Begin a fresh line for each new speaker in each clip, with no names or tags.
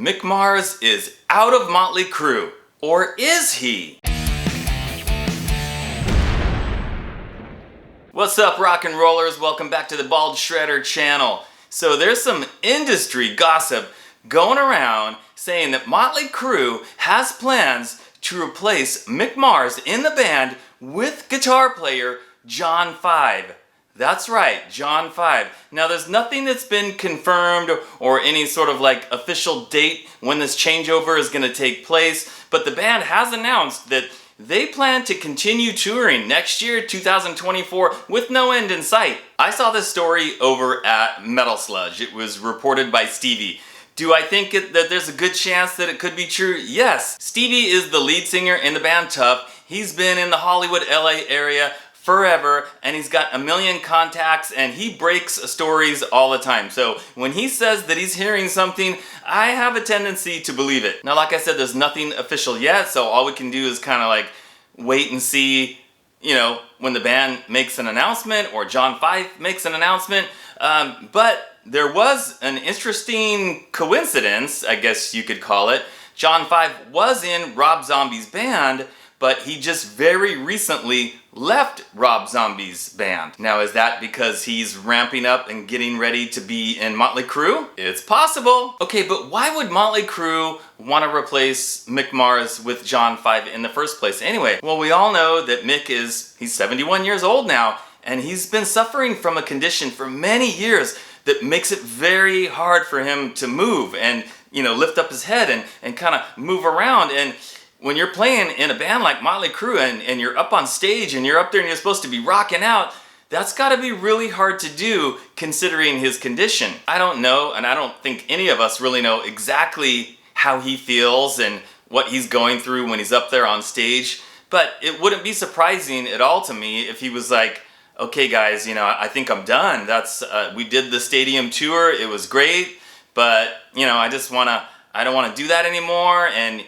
Mick Mars is out of Motley Crue. Or is he? What's up, rock and rollers? Welcome back to the Bald Shredder channel. So there's some industry gossip going around saying that Motley Crue has plans to replace Mick Mars in the band with guitar player John 5. That's right, John 5. Now there's nothing that's been confirmed or any sort of like official date when this changeover is going to take place, but the band has announced that they plan to continue touring next year, 2024, with no end in sight. I saw this story over at Metal Sludge. It was reported by Stevie. Do I think that there's a good chance that it could be true? Yes. Stevie is the lead singer in the band Tough. He's been in the Hollywood, LA area forever, and he's got a million contacts, and he breaks stories all the time. So when he says that he's hearing something, I have a tendency to believe it. Now, like I said, there's nothing official yet, so all we can do is kind of like wait and see, you know, when the band makes an announcement or John 5 makes an announcement. But there was an interesting coincidence, I guess you could call it. John 5 was in Rob Zombie's band, but he just very recently left Rob Zombie's band. Now, is that because he's ramping up and getting ready to be in Motley Crue? It's possible. Okay, but why would Motley Crue want to replace Mick Mars with John 5 in the first place anyway? Well, we all know that Mick he's 71 years old now, and he's been suffering from a condition for many years that makes it very hard for him to move and, you know, lift up his head and kind of move around. And when you're playing in a band like Motley Crue and you're up on stage and you're up there and you're supposed to be rocking out, that's got to be really hard to do considering his condition. I don't know, and I don't think any of us really know exactly how he feels and what he's going through when he's up there on stage, but it wouldn't be surprising at all to me if he was like, okay guys, you know, I think I'm done. We did the stadium tour, it was great, but you know, I don't want to do that anymore, and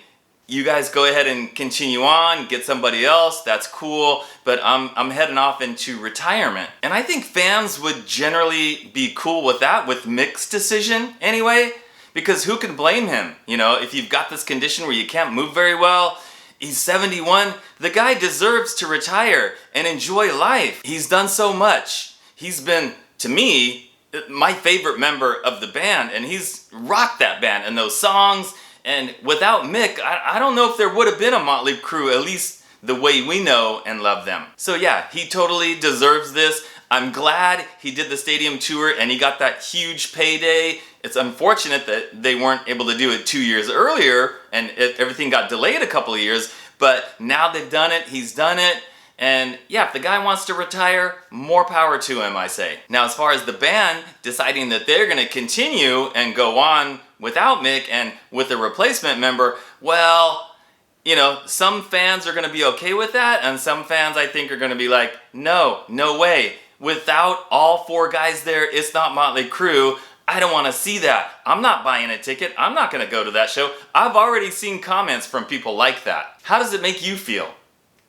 you guys go ahead and continue on, get somebody else, that's cool, but I'm heading off into retirement. And I think fans would generally be cool with that, with Mick's decision anyway, because who can blame him? You know, if you've got this condition where you can't move very well, he's 71, the guy deserves to retire and enjoy life. He's done so much. He's been, to me, my favorite member of the band, and he's rocked that band and those songs. And without Mick, I don't know if there would have been a Motley Crue, at least the way we know and love them. So yeah, he totally deserves this. I'm glad he did the stadium tour and he got that huge payday. It's unfortunate that they weren't able to do it 2 years earlier and everything got delayed a couple of years, but now they've done it, he's done it. And yeah, if the guy wants to retire, more power to him, I say. Now, as far as the band deciding that they're gonna continue and go on without Mick and with a replacement member, well, you know, some fans are gonna be okay with that, and some fans I think are gonna be like, no way. Without all four guys there, it's not Motley Crue. I don't wanna see that. I'm not buying a ticket. I'm not gonna go to that show. I've already seen comments from people like that. How does it make you feel?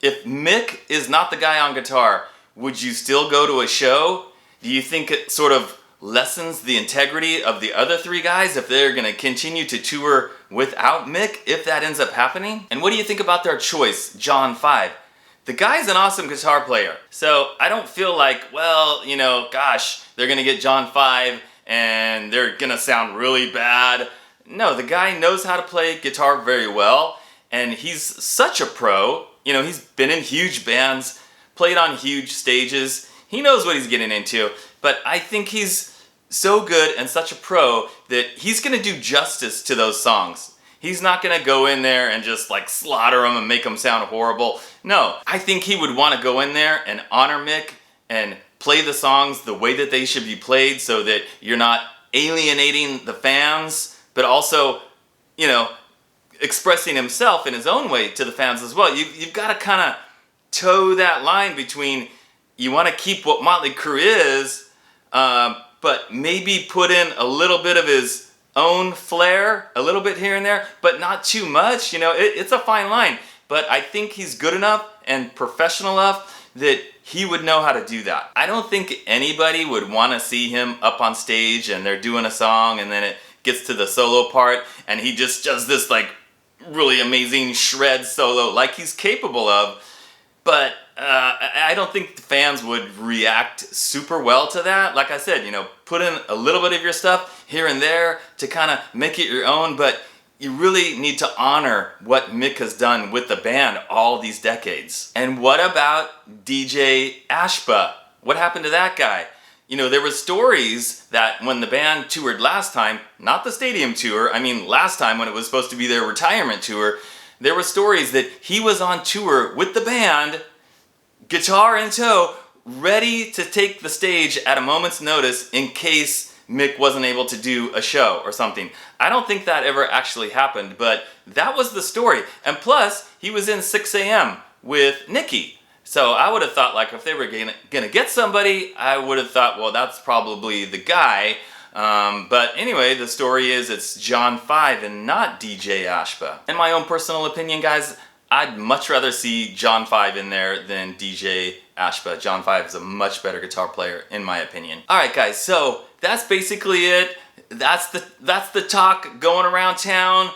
If Mick is not the guy on guitar, would you still go to a show? Do you think it sort of lessens the integrity of the other three guys if they're gonna continue to tour without Mick, if that ends up happening? And what do you think about their choice, John 5? The guy's an awesome guitar player, so I don't feel like, well, you know, gosh, they're gonna get John 5 and they're gonna sound really bad. No, the guy knows how to play guitar very well, and he's such a pro. You know, he's been in huge bands, played on huge stages. He knows what he's getting into, but I think he's so good and such a pro that he's gonna do justice to those songs. He's not gonna go in there and just like slaughter them and make them sound horrible. No, I think he would wanna go in there and honor Mick and play the songs the way that they should be played so that you're not alienating the fans, but also, you know, expressing himself in his own way to the fans as well. You've got to kind of toe that line between you want to keep what Motley Crue is, but maybe put in a little bit of his own flair, a little bit here and there, but not too much. You know, it's a fine line. But I think he's good enough and professional enough that he would know how to do that. I don't think anybody would want to see him up on stage and they're doing a song and then it gets to the solo part and he just does this like really amazing shred solo like he's capable of. But I don't think the fans would react super well to that. Like I said, you know, put in a little bit of your stuff here and there to kind of make it your own, but you really need to honor what Mick has done with the band all these decades. And what about DJ Ashba? What happened to that guy? You know, there were stories that when the band toured last time, not the stadium tour, I mean last time when it was supposed to be their retirement tour, there were stories that he was on tour with the band, guitar in tow, ready to take the stage at a moment's notice in case Mick wasn't able to do a show or something. I don't think that ever actually happened, but that was the story. And plus, he was in 6 a.m. with Nikki. So I would have thought, like, if they were gonna get somebody, I would have thought, well, that's probably the guy. But anyway, the story is it's John 5 and not DJ Ashba. In my own personal opinion, guys, I'd much rather see John 5 in there than DJ Ashba. John 5 is a much better guitar player, in my opinion. Alright guys, so that's basically it. That's the talk going around town.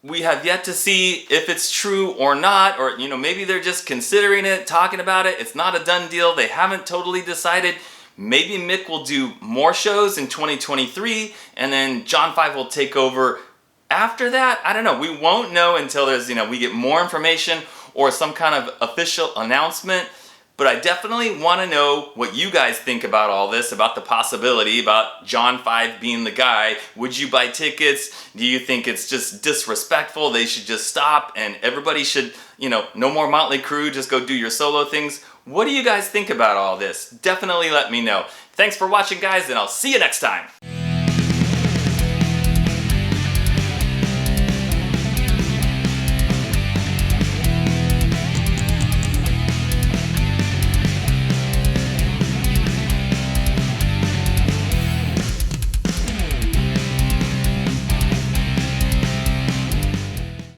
We have yet to see if it's true or not, or you know, maybe they're just considering it, talking about it. It's not a done deal. They haven't totally decided. Maybe Mick will do more shows in 2023, and then John 5 will take over after that. I don't know. We won't know until there's, you know, we get more information or some kind of official announcement. But I definitely want to know what you guys think about all this, about the possibility, about John 5 being the guy. Would you buy tickets? Do you think it's just disrespectful? They should just stop and everybody should, you know, no more Motley Crue, just go do your solo things. What do you guys think about all this? Definitely let me know. Thanks for watching, guys, and I'll see you next time.